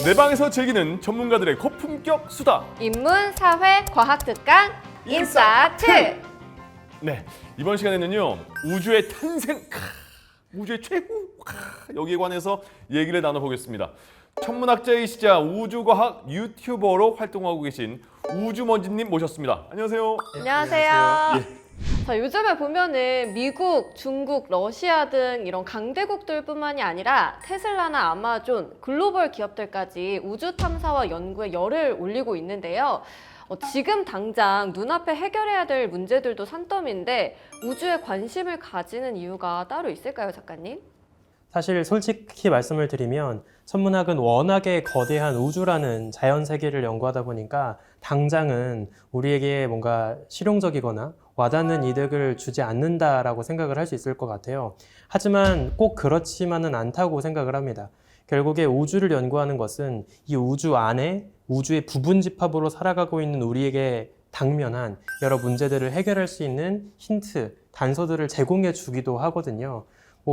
내 방에서 즐기는 전문가들의 고품격 수다. 인문, 사회, 과학 특강 인싸트. 네, 이번 시간에는요 우주의 탄생, 우주의 최후 여기에 관해서 얘기를 나눠보겠습니다. 천문학자이시자 우주과학 유튜버로 활동하고 계신 우주먼지님 모셨습니다. 안녕하세요. 안녕하세요. 자, 요즘에 보면은 미국, 중국, 러시아 등 이런 강대국들뿐만이 아니라 테슬라나 아마존, 글로벌 기업들까지 우주 탐사와 연구에 열을 올리고 있는데요. 지금 당장 눈앞에 해결해야 될 문제들도 산더미인데 우주에 관심을 가지는 이유가 따로 있을까요, 작가님? 사실 솔직히 말씀을 드리면 천문학은 워낙에 거대한 우주라는 자연 세계를 연구하다 보니까 당장은 우리에게 뭔가 실용적이거나 와닿는 이득을 주지 않는다라고 생각을 할 수 있을 것 같아요. 하지만 꼭 그렇지만은 않다고 생각을 합니다. 결국에 우주를 연구하는 것은 이 우주 안에 우주의 부분 집합으로 살아가고 있는 우리에게 당면한 여러 문제들을 해결할 수 있는 힌트, 단서들을 제공해 주기도 하거든요.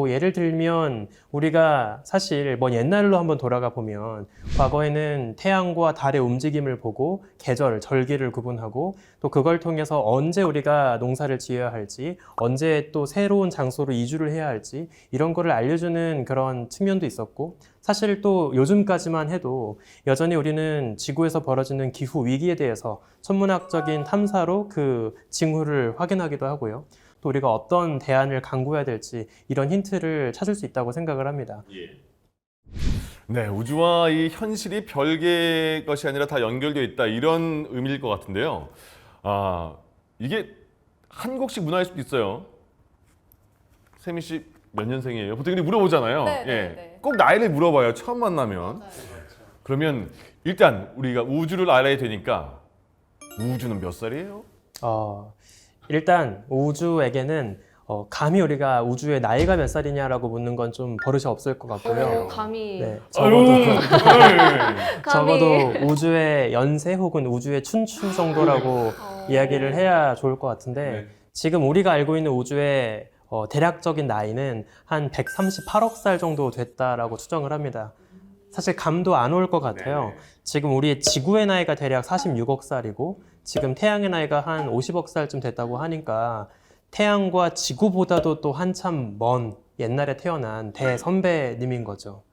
예를 들면 우리가 사실 옛날로 한번 돌아가 보면 과거에는 태양과 달의 움직임을 보고 계절, 절기를 구분하고 또 그걸 통해서 언제 우리가 농사를 지어야 할지, 언제 또 새로운 장소로 이주를 해야 할지 이런 거를 알려주는 그런 측면도 있었고, 사실 또 요즘까지만 해도 여전히 우리는 지구에서 벌어지는 기후 위기에 대해서 천문학적인 탐사로 그 징후를 확인하기도 하고요. 또 우리가 어떤 대안을 강구해야 될지 이런 힌트를 찾을 수 있다고 생각을 합니다. 네, 우주와 이 현실이 별개의 것이 아니라 다 연결되어 있다 이런 의미일 것 같은데요. 이게 한국식 문화일 수도 있어요. 세미 씨 몇 년생이에요? 보통 이렇게 물어보잖아요. 네. 꼭 나이를 물어봐요. 처음 만나면. 그러면 일단 우리가 우주를 알아야 되니까 우주는 몇 살이에요? 일단 우주에게는 감히 우리가 우주의 나이가 몇 살이냐라고 묻는 건 좀 버릇이 없을 것 같고요. 감히. 네, 감히. 적어도 우주의 연세 혹은 우주의 춘추 정도라고 이야기를 해야 좋을 것 같은데, 지금 우리가 알고 있는 우주의 대략적인 나이는 한 138억 살 정도 됐다라고 추정을 합니다. 사실 감도 안 올 것 같아요. 지금 우리의 지구의 나이가 대략 46억 살이고 지금 태양의 나이가 한 50억 살쯤 됐다고 하니까 태양과 지구보다도 또 한참 먼 옛날에 태어난 대선배님인 거죠.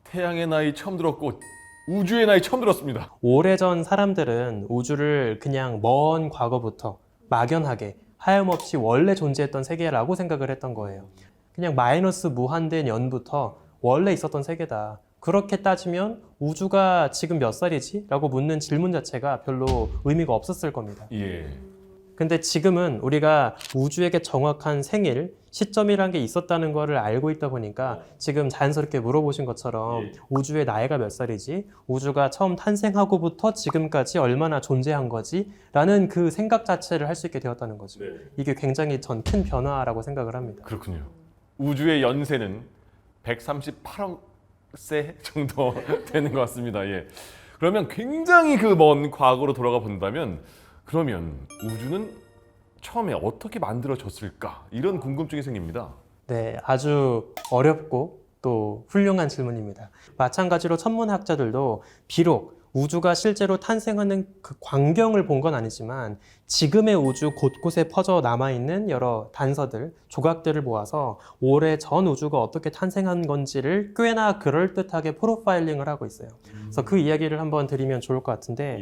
태양의 나이 처음 들었고 우주의 나이 처음 들었습니다. 오래전 사람들은 우주를 그냥 먼 과거부터 막연하게 하염없이 원래 존재했던 세계라고 생각을 했던 거예요. 그냥 마이너스 무한대 년부터 원래 있었던 세계다. 그렇게 따지면 우주가 지금 몇 살이지? 라고 묻는 질문 자체가 별로 의미가 없었을 겁니다. 근데 지금은 우리가 우주에게 정확한 생일, 시점이란 게 있었다는 거를 알고 있다 보니까 지금 자연스럽게 물어보신 것처럼 우주의 나이가 몇 살이지? 우주가 처음 탄생하고부터 지금까지 얼마나 존재한 거지? 라는 그 생각 자체를 할 수 있게 되었다는 거죠. 이게 굉장히 전 큰 변화라고 생각을 합니다. 그렇군요. 우주의 연세는 138억 세 정도 되는 것 같습니다. 그러면 굉장히 그 먼 과거로 돌아가 본다면 그러면 우주는 처음에 어떻게 만들어졌을까? 이런 궁금증이 생깁니다. 네, 아주 어렵고 또 훌륭한 질문입니다. 마찬가지로 천문학자들도 비록 우주가 실제로 탄생하는 그 광경을 본 건 아니지만 지금의 우주 곳곳에 퍼져 남아있는 여러 단서들, 조각들을 모아서 오래전 우주가 어떻게 탄생한 건지를 꽤나 그럴듯하게 프로파일링을 하고 있어요. 그래서 그 이야기를 한번 드리면 좋을 것 같은데,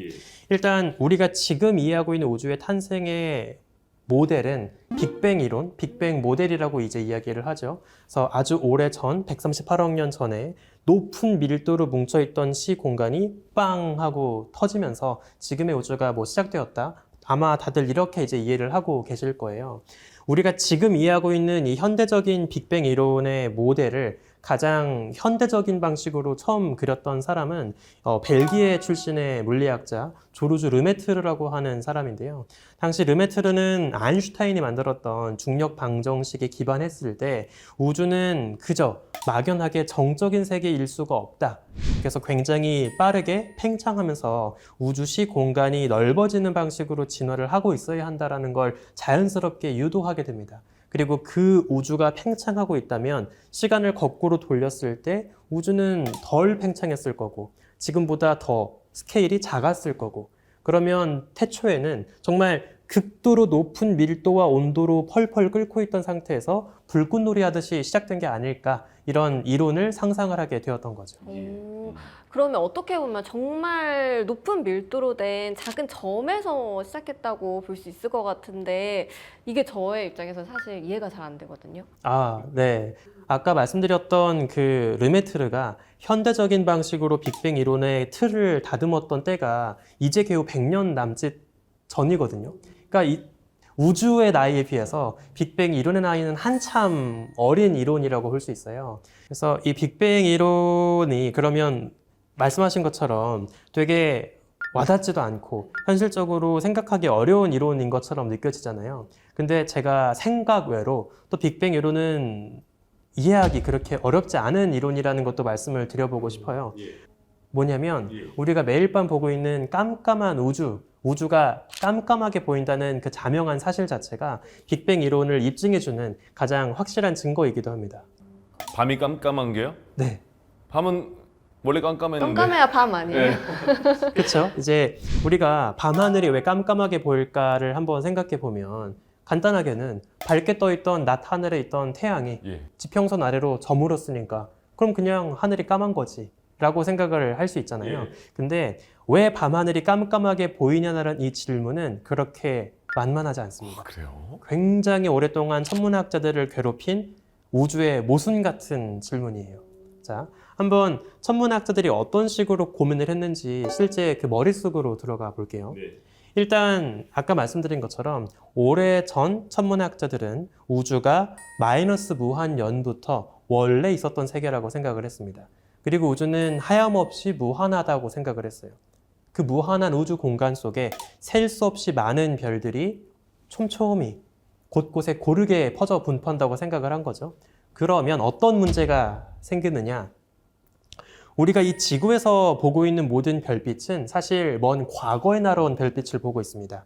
일단 우리가 지금 이해하고 있는 우주의 탄생의 모델은 빅뱅 이론, 빅뱅 모델이라고 이제 이야기를 하죠. 그래서 아주 오래전 138억 년 전에 높은 밀도로 뭉쳐있던 시공간이 빵 하고 터지면서 지금의 우주가 시작되었다. 아마 다들 이렇게 이제 이해를 하고 계실 거예요. 우리가 지금 이해하고 있는 이 현대적인 빅뱅 이론의 모델을 가장 현대적인 방식으로 처음 그렸던 사람은 벨기에 출신의 물리학자 조르주 르메트르라고 하는 사람인데요. 당시 르메트르는 아인슈타인이 만들었던 중력 방정식에 기반했을 때 우주는 그저 막연하게 정적인 세계일 수가 없다. 그래서 굉장히 빠르게 팽창하면서 우주 시 공간이 넓어지는 방식으로 진화를 하고 있어야 한다는 걸 자연스럽게 유도하게 됩니다. 그리고 그 우주가 팽창하고 있다면 시간을 거꾸로 돌렸을 때 우주는 덜 팽창했을 거고 지금보다 더 스케일이 작았을 거고, 그러면 태초에는 정말 극도로 높은 밀도와 온도로 펄펄 끓고 있던 상태에서 불꽃놀이 하듯이 시작된 게 아닐까, 이런 이론을 상상을 하게 되었던 거죠. 오, 그러면 어떻게 보면 정말 높은 밀도로 된 작은 점에서 시작했다고 볼 수 있을 것 같은데 이게 저의 입장에서 사실 이해가 잘 안 되거든요. 아, 네. 아까 말씀드렸던 그 르메트르가 현대적인 방식으로 빅뱅 이론의 틀을 다듬었던 때가 이제 겨우 100년 남짓 전이거든요. 그러니까 이 우주의 나이에 비해서 빅뱅 이론의 나이는 한참 어린 이론이라고 볼 수 있어요. 그래서 이 빅뱅 이론이 그러면 말씀하신 것처럼 되게 와닿지도 않고 현실적으로 생각하기 어려운 이론인 것처럼 느껴지잖아요. 근데 제가 생각 외로 또 빅뱅 이론은 이해하기 그렇게 어렵지 않은 이론이라는 것도 말씀을 드려보고 싶어요. 뭐냐면 우리가 매일 밤 보고 있는 깜깜한 우주가 깜깜하게 보인다는 그 자명한 사실 자체가 빅뱅 이론을 입증해주는 가장 확실한 증거이기도 합니다. 밤이 깜깜한 게요? 네. 밤은 원래 깜깜했는데. 깜깜해야 밤 아니에요? 그렇죠. 이제 우리가 밤하늘이 왜 깜깜하게 보일까를 한번 생각해 보면 간단하게는 밝게 떠 있던 낮 하늘에 있던 태양이 예. 지평선 아래로 저물었으니까 그럼 그냥 하늘이 까만 거지 라고 생각을 할 수 있잖아요. 근데 왜 밤하늘이 깜깜하게 보이냐는 이 질문은 그렇게 만만하지 않습니다. 아, 그래요? 굉장히 오랫동안 천문학자들을 괴롭힌 우주의 모순 같은 질문이에요. 자, 한번 천문학자들이 어떤 식으로 고민을 했는지 실제 그 머릿속으로 들어가 볼게요. 일단 아까 말씀드린 것처럼 오래전 천문학자들은 우주가 마이너스 무한년부터 원래 있었던 세계라고 생각을 했습니다. 그리고 우주는 하염없이 무한하다고 생각을 했어요. 그 무한한 우주 공간 속에 셀 수 없이 많은 별들이 촘촘히 곳곳에 고르게 퍼져 분포한다고 생각을 한 거죠. 그러면 어떤 문제가 생기느냐? 우리가 이 지구에서 보고 있는 모든 별빛은 사실 먼 과거에 날아온 별빛을 보고 있습니다.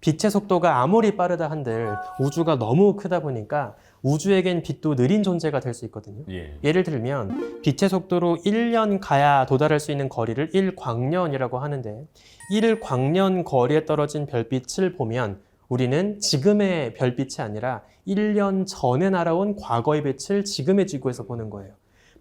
빛의 속도가 아무리 빠르다 한들 우주가 너무 크다 보니까 우주에겐 빛도 느린 존재가 될 수 있거든요. 예를 들면 빛의 속도로 1년 가야 도달할 수 있는 거리를 1광년이라고 하는데 1광년 거리에 떨어진 별빛을 보면 우리는 지금의 별빛이 아니라 1년 전에 날아온 과거의 빛을 지금의 지구에서 보는 거예요.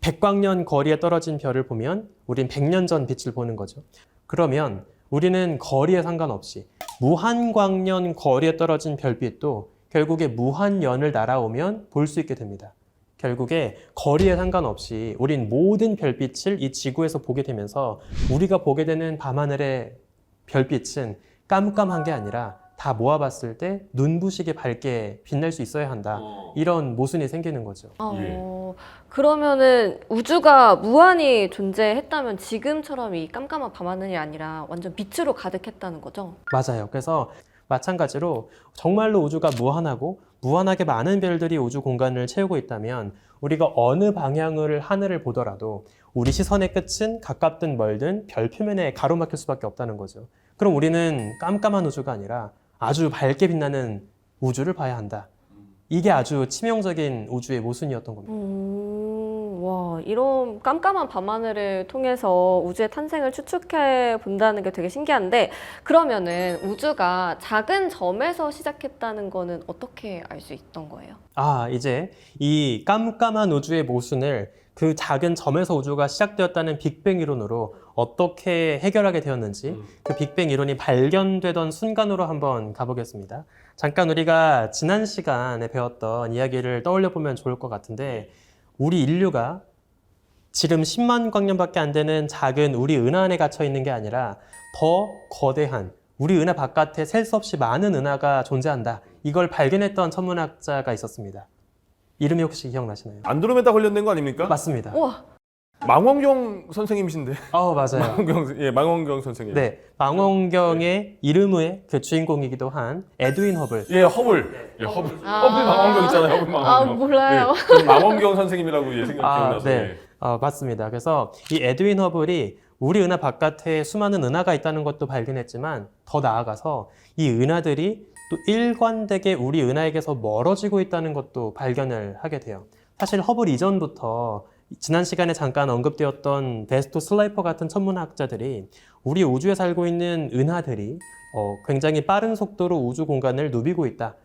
100광년 거리에 떨어진 별을 보면 우린 100년 전 빛을 보는 거죠. 그러면 우리는 거리에 상관없이 무한광년 거리에 떨어진 별빛도 결국에 무한년을 날아오면 볼 수 있게 됩니다. 결국에 거리에 상관없이 우린 모든 별빛을 이 지구에서 보게 되면서 우리가 보게 되는 밤하늘의 별빛은 깜깜한 게 아니라 다 모아봤을 때 눈부시게 밝게 빛날 수 있어야 한다. 이런 모순이 생기는 거죠. 그러면은 우주가 무한히 존재했다면 지금처럼 이 깜깜한 밤하늘이 아니라 완전 빛으로 가득했다는 거죠? 맞아요. 그래서 마찬가지로 정말로 우주가 무한하고 무한하게 많은 별들이 우주 공간을 채우고 있다면 우리가 어느 방향을 하늘을 보더라도 우리 시선의 끝은 가깝든 멀든 별 표면에 가로막힐 수밖에 없다는 거죠. 그럼 우리는 깜깜한 우주가 아니라 아주 밝게 빛나는 우주를 봐야 한다. 이게 아주 치명적인 우주의 모순이었던 겁니다. 와, 이런 깜깜한 밤하늘을 통해서 우주의 탄생을 추측해 본다는 게 되게 신기한데 그러면은 우주가 작은 점에서 시작했다는 거는 어떻게 알 수 있던 거예요? 이제 이 깜깜한 우주의 모순을 그 작은 점에서 우주가 시작되었다는 빅뱅 이론으로 어떻게 해결하게 되었는지 그 빅뱅 이론이 발견되던 순간으로 한번 가보겠습니다. 잠깐 우리가 지난 시간에 배웠던 이야기를 떠올려 보면 좋을 것 같은데 우리 인류가 지름 10만 광년밖에 안 되는 작은 우리 은하 안에 갇혀 있는 게 아니라 더 거대한 우리 은하 바깥에 셀 수 없이 많은 은하가 존재한다. 이걸 발견했던 천문학자가 있었습니다. 이름이 혹시 기억나시나요? 안드로메다 관련된 거 아닙니까? 맞습니다. 우와, 망원경 선생님이신데. 맞아요. 망원경 선생님. 네, 망원경의 이름의 그 주인공이기도 한 에드윈 허블. 허블. 허블 망원경 있잖아요. 허블 망원경. 몰라요. 저는 망원경 선생님이라고 기억나서. 네. 맞습니다. 그래서 이 에드윈 허블이 우리 은하 바깥에 수많은 은하가 있다는 것도 발견했지만 더 나아가서 이 은하들이 또 일관되게 우리 은하에게서 멀어지고 있다는 것도 발견을 하게 돼요. 사실 허블 이전부터 지난 시간에 잠깐 언급되었던 베스토 슬라이퍼 같은 천문학자들이 우리 우주에 살고 있는 은하들이 굉장히 빠른 속도로 우주 공간을 누비고 있다.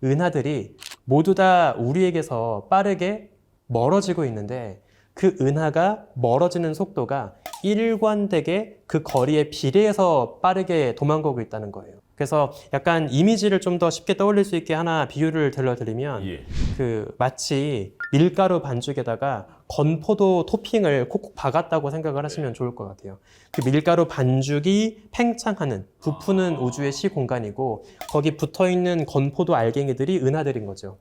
은하들이 모두 다 우리에게서 빠르게 멀어지고 있는데 그 은하가 멀어지는 속도가 일관되게 그 거리에 비례해서 빠르게 도망가고 있다는 거예요. 그래서 약간 이미지를 좀 더 쉽게 떠올릴 수 있게 하나 비유를 들려드리면 예. 마치 밀가루 반죽에다가 건포도 토핑을 콕콕 박았다고 생각을 하시면 좋을 것 같아요. 그 밀가루 반죽이 팽창하는, 부푸는 우주의 시공간이고 거기 붙어있는 건포도 알갱이들이 은하들인 거죠.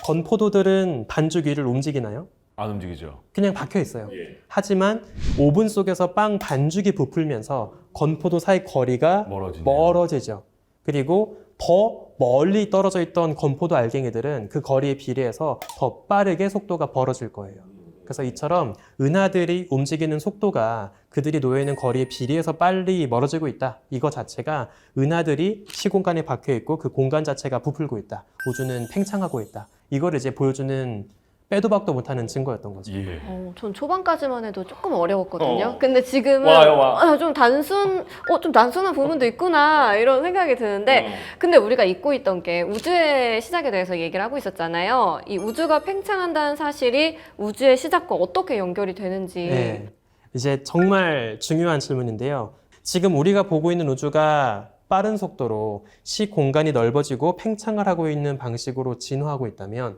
건포도들은 반죽 위를 움직이나요? 안 움직이죠. 그냥 박혀 있어요. 예. 하지만 오븐 속에서 빵 반죽이 부풀면서 건포도 사이 거리가 멀어지죠. 그리고 더 멀리 떨어져 있던 건포도 알갱이들은 그 거리에 비례해서 더 빠르게 속도가 벌어질 거예요. 그래서 이처럼 은하들이 움직이는 속도가 그들이 놓여있는 거리에 비례해서 빨리 멀어지고 있다. 이거 자체가 은하들이 시공간에 박혀 있고 그 공간 자체가 부풀고 있다. 우주는 팽창하고 있다. 이걸 이제 보여주는 빼도 박도 못하는 증거였던 거죠. 예. 전 초반까지만 해도 조금 어려웠거든요. 어. 근데 지금은 와. 좀 단순한 부분도 있구나 이런 생각이 드는데 근데 우리가 잊고 있던 게 우주의 시작에 대해서 얘기를 하고 있었잖아요. 이 우주가 팽창한다는 사실이 우주의 시작과 어떻게 연결이 되는지. 네. 이제 정말 중요한 질문인데요. 지금 우리가 보고 있는 우주가 빠른 속도로 시 공간이 넓어지고 팽창을 하고 있는 방식으로 진화하고 있다면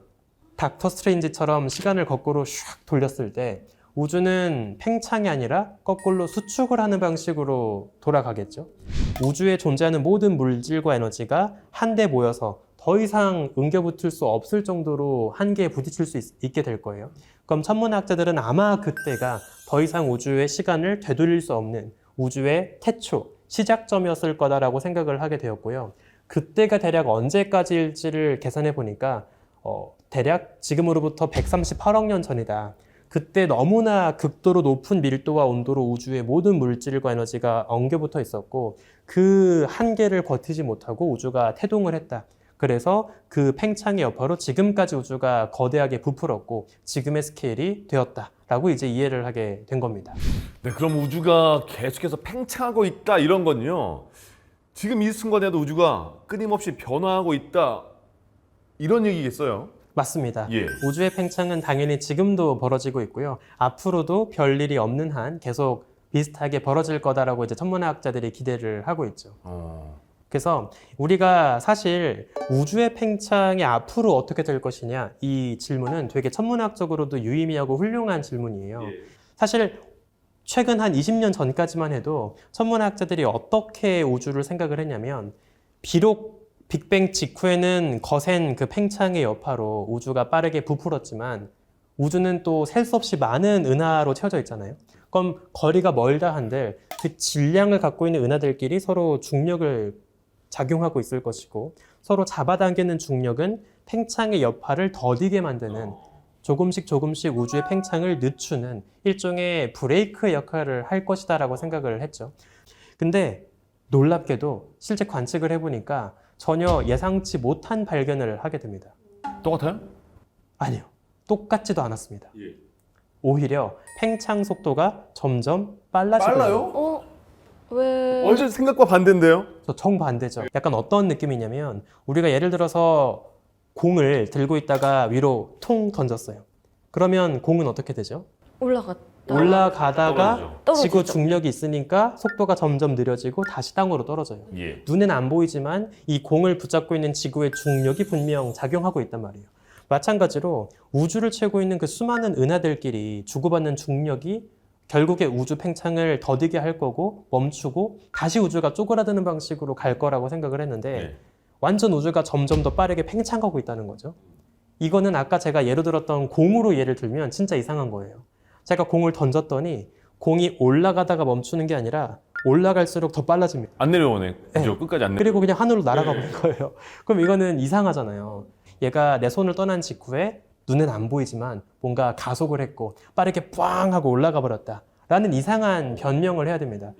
닥터 스트레인지처럼 시간을 거꾸로 슉 돌렸을 때 우주는 팽창이 아니라 거꾸로 수축을 하는 방식으로 돌아가겠죠. 우주에 존재하는 모든 물질과 에너지가 한데 모여서 더 이상 엉겨붙을 수 없을 정도로 한계에 부딪힐 수 있게 될 거예요. 그럼 천문학자들은 아마 그때가 더 이상 우주의 시간을 되돌릴 수 없는 우주의 태초, 시작점이었을 거다라고 생각을 하게 되었고요. 그때가 대략 언제까지일지를 계산해 보니까 대략 지금으로부터 138억 년 전이다. 그때 너무나 극도로 높은 밀도와 온도로 우주의 모든 물질과 에너지가 엉겨붙어 있었고 그 한계를 버티지 못하고 우주가 태동을 했다. 그래서 그 팽창의 여파로 지금까지 우주가 거대하게 부풀었고 지금의 스케일이 되었다라고 이제 이해를 하게 된 겁니다. 네, 그럼 우주가 계속해서 팽창하고 있다 이런 건요. 지금 이 순간에도 우주가 끊임없이 변화하고 있다 이런 얘기겠어요? 맞습니다. 예. 우주의 팽창은 당연히 지금도 벌어지고 있고요. 앞으로도 별일이 없는 한 계속 비슷하게 벌어질 거다라고 이제 천문학자들이 기대를 하고 있죠. 그래서 우리가 사실 우주의 팽창이 앞으로 어떻게 될 것이냐 이 질문은 되게 천문학적으로도 유의미하고 훌륭한 질문이에요. 사실 최근 한 20년 전까지만 해도 천문학자들이 어떻게 우주를 생각을 했냐면 비록 빅뱅 직후에는 거센 그 팽창의 여파로 우주가 빠르게 부풀었지만 우주는 또 셀 수 없이 많은 은하로 채워져 있잖아요. 그럼 거리가 멀다 한들 그 질량을 갖고 있는 은하들끼리 서로 중력을 작용하고 있을 것이고 서로 잡아당기는 중력은 팽창의 여파를 더디게 만드는 조금씩 우주의 팽창을 늦추는 일종의 브레이크 역할을 할 것이다 라고 생각을 했죠. 근데 놀랍게도 실제 관측을 해보니까 전혀 예상치 못한 발견을 하게 됩니다. 똑같아요? 아니요. 똑같지도 않았습니다. 오히려 팽창 속도가 점점 빨라지고 있어요. 왜? 완전 생각과 반대인데요? 정반대죠. 약간 어떤 느낌이냐면 우리가 예를 들어서 공을 들고 있다가 위로 통 던졌어요. 그러면 공은 어떻게 되죠? 올라가다가 떨어지죠. 지구 중력이 있으니까 속도가 점점 느려지고 다시 땅으로 떨어져요. 예. 눈엔 안 보이지만 이 공을 붙잡고 있는 지구의 중력이 분명 작용하고 있단 말이에요. 마찬가지로 우주를 채우고 있는 그 수많은 은하들끼리 주고받는 중력이 결국에 우주 팽창을 더디게 할 거고 멈추고 다시 우주가 쪼그라드는 방식으로 갈 거라고 생각을 했는데 완전 우주가 점점 더 빠르게 팽창하고 있다는 거죠. 이거는 아까 제가 예로 들었던 공으로 예를 들면 진짜 이상한 거예요. 제가 공을 던졌더니 공이 올라가다가 멈추는 게 아니라 올라갈수록 더 빨라집니다. 안 내려오네. 그죠? 네. 끝까지 안 내려. 그리고 그냥 하늘로 날아가 버린 거예요. 그럼 이거는 이상하잖아요. 얘가 내 손을 떠난 직후에 눈엔 안 보이지만 뭔가 가속을 했고 빠르게 꽝 하고 올라가 버렸다 라는 이상한 변명을 해야 됩니다.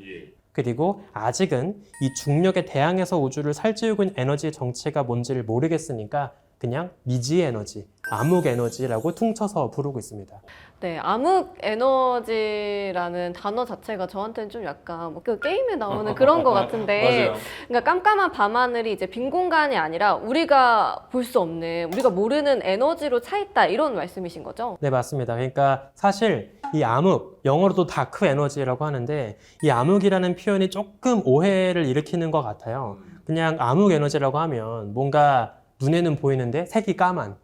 그리고 아직은 이 중력에 대항해서 우주를 살찌우고 있는 에너지의 정체가 뭔지를 모르겠으니까 그냥 미지의 에너지, 암흑 에너지라고 퉁쳐서 부르고 있습니다. 네, 암흑 에너지라는 단어 자체가 저한테는 좀 약간 뭐그 게임에 나오는 그런 것 같은데, 맞아요. 그러니까 깜깜한 밤하늘이 이제 빈 공간이 아니라 우리가 볼 수 없는, 우리가 모르는 에너지로 차 있다 이런 말씀이신 거죠? 네, 맞습니다. 그러니까 사실 이 암흑, 영어로도 다크 에너지라고 하는데 이 암흑이라는 표현이 조금 오해를 일으키는 것 같아요. 그냥 암흑 에너지라고 하면 뭔가 눈에는 보이는데 색이 까만,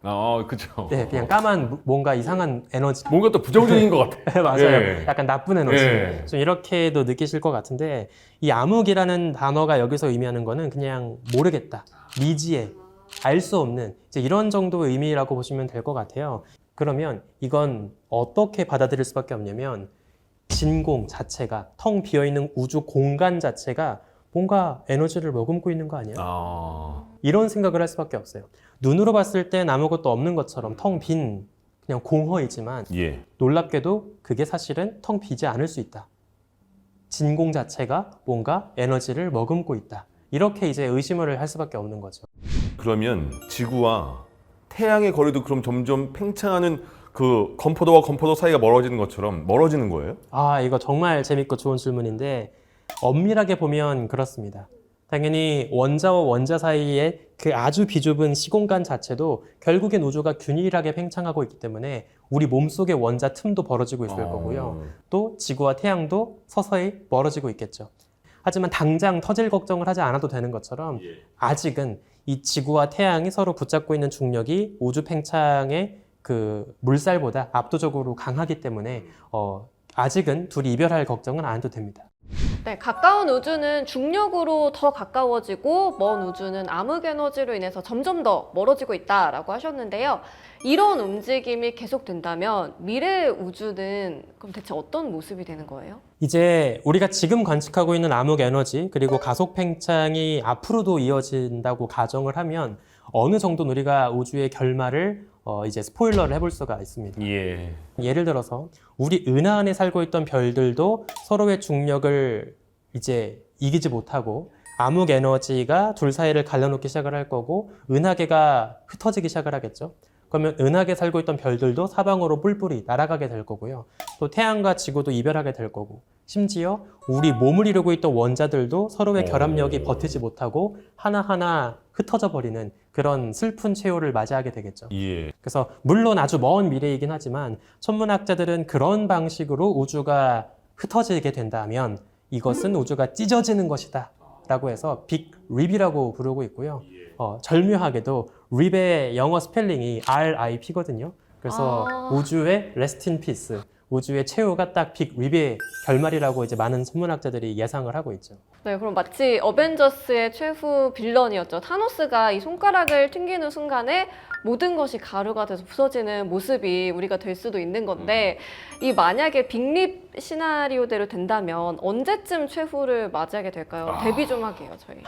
그죠. 네, 그냥 까만 뭔가 이상한 에너지. 뭔가 또 부정적인 것 같아. 맞아요. 예. 약간 나쁜 에너지. 예. 좀 이렇게도 느끼실 것 같은데 이 암흑이라는 단어가 여기서 의미하는 거는 그냥 모르겠다, 미지의, 알 수 없는 이제 이런 정도의 의미라고 보시면 될 것 같아요. 그러면 이건 어떻게 받아들일 수밖에 없냐면 진공 자체가, 텅 비어있는 우주 공간 자체가 뭔가 에너지를 머금고 있는 거 아니야? 이런 생각을 할 수밖에 없어요. 눈으로 봤을 땐 아무것도 없는 것처럼 텅 빈 그냥 공허이지만 예. 놀랍게도 그게 사실은 텅 비지 않을 수 있다. 진공 자체가 뭔가 에너지를 머금고 있다. 이렇게 이제 의심을 할 수밖에 없는 거죠. 그러면 지구와 태양의 거리도 그럼 점점 팽창하는 그 건포도와 건포도 사이가 멀어지는 것처럼 멀어지는 거예요? 아, 이거 정말 재밌고 좋은 질문인데 엄밀하게 보면 그렇습니다. 당연히 원자와 원자 사이의 그 아주 비좁은 시공간 자체도 결국엔 우주가 균일하게 팽창하고 있기 때문에 우리 몸속의 원자 틈도 벌어지고 있을 거고요. 또 지구와 태양도 서서히 멀어지고 있겠죠. 하지만 당장 터질 걱정을 하지 않아도 되는 것처럼 아직은 이 지구와 태양이 서로 붙잡고 있는 중력이 우주 팽창의 그 물살보다 압도적으로 강하기 때문에 아직은 둘이 이별할 걱정은 안 해도 됩니다. 네, 가까운 우주는 중력으로 더 가까워지고 먼 우주는 암흑 에너지로 인해서 점점 더 멀어지고 있다라고 하셨는데요. 이런 움직임이 계속된다면 미래의 우주는 그럼 대체 어떤 모습이 되는 거예요? 이제 우리가 지금 관측하고 있는 암흑 에너지 그리고 가속 팽창이 앞으로도 이어진다고 가정을 하면 어느 정도는 우리가 우주의 결말을 이제 스포일러를 해볼 수가 있습니다. 예. 예를 들어서 우리 은하 안에 살고 있던 별들도 서로의 중력을 이제 이기지 못하고 암흑 에너지가 둘 사이를 갈라놓기 시작을 할 거고 은하계가 흩어지기 시작을 하겠죠. 그러면 은하계 살고 있던 별들도 사방으로 뿔뿔이 날아가게 될 거고요. 또 태양과 지구도 이별하게 될 거고 심지어 우리 몸을 이루고 있던 원자들도 서로의 결합력이 버티지 못하고 하나하나 흩어져 버리는 그런 슬픈 최후를 맞이하게 되겠죠. 예. 그래서 물론 아주 먼 미래이긴 하지만 천문학자들은 그런 방식으로 우주가 흩어지게 된다면 이것은 우주가 찢어지는 것이다 라고 해서 빅 립이라고 부르고 있고요. 절묘하게도 립의 영어 스펠링이 RIP거든요. 그래서 우주의 Rest in Peace, 우주의 최후가 딱 빅 립의 결말이라고 이제 많은 천문학자들이 예상을 하고 있죠. 네, 그럼 마치 어벤져스의 최후 빌런이었죠. 타노스가 이 손가락을 튕기는 순간에 모든 것이 가루가 돼서 부서지는 모습이 우리가 될 수도 있는 건데 이 만약에 빅립 시나리오대로 된다면 언제쯤 최후를 맞이하게 될까요? 데뷔 좀 하게요, 저희.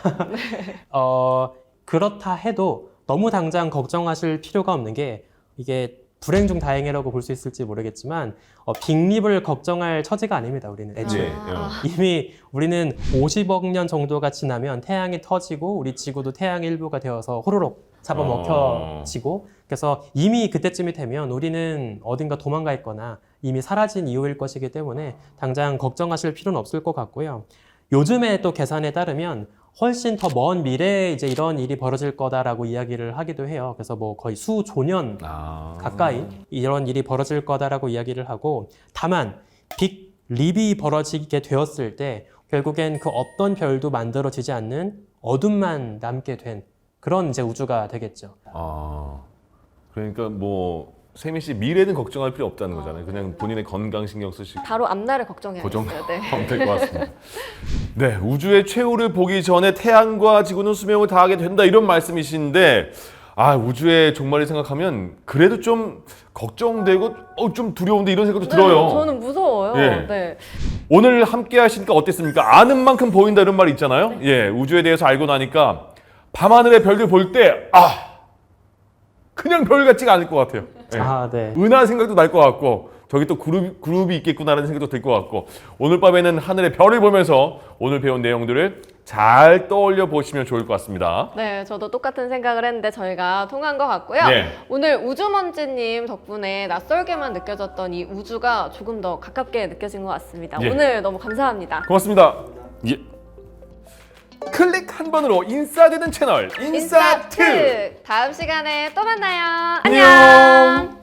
그렇다 해도 너무 당장 걱정하실 필요가 없는 게 이게 불행 중 다행이라고 볼 수 있을지 모르겠지만 빅립을 걱정할 처지가 아닙니다. 우리는 애초에. 이미 우리는 50억 년 정도가 지나면 태양이 터지고 우리 지구도 태양 일부가 되어서 호로록 잡아먹혀지고 그래서 이미 그때쯤이 되면 우리는 어딘가 도망가 있거나 이미 사라진 이후일 것이기 때문에 당장 걱정하실 필요는 없을 것 같고요. 요즘에 또 계산에 따르면 훨씬 더 먼 미래에 이제 이런 일이 벌어질 거다라고 이야기를 하기도 해요. 그래서 뭐 거의 수조년 가까이 이런 일이 벌어질 거다라고 이야기를 하고 다만 빅 립이 벌어지게 되었을 때 결국엔 그 어떤 별도 만들어지지 않는 어둠만 남게 된 그런 이제 우주가 되겠죠. 그러니까 뭐 세미 씨 미래는 걱정할 필요 없다는 거잖아요. 그냥 본인의 건강 신경 쓰시고 바로 앞날을 걱정해야겠어요. 네. 하면 될 것 같습니다. 네, 우주의 최후를 보기 전에 태양과 지구는 수명을 다하게 된다 이런 말씀이신데 우주의 종말을 생각하면 그래도 좀 걱정되고 좀 두려운데 이런 생각도 들어요. 저는 무서워요. 예. 네. 오늘 함께 하시니까 어땠습니까? 아는 만큼 보인다 이런 말이 있잖아요. 예, 우주에 대해서 알고 나니까 밤하늘의 별들 볼 때 그냥 별 같지가 않을 것 같아요. 예. 네. 은하 생각도 날 것 같고 저기 또 그룹이 있겠구나라는 생각도 들 것 같고 오늘 밤에는 하늘의 별을 보면서 오늘 배운 내용들을 잘 떠올려 보시면 좋을 것 같습니다. 네, 저도 똑같은 생각을 했는데 저희가 통한 것 같고요. 네. 오늘 우주먼지님 덕분에 낯설게만 느껴졌던 이 우주가 조금 더 가깝게 느껴진 것 같습니다. 예. 오늘 너무 감사합니다. 고맙습니다. 예. 클릭 한 번으로 인싸되는 채널 인싸특. 인싸특! 다음 시간에 또 만나요. 안녕. 안녕.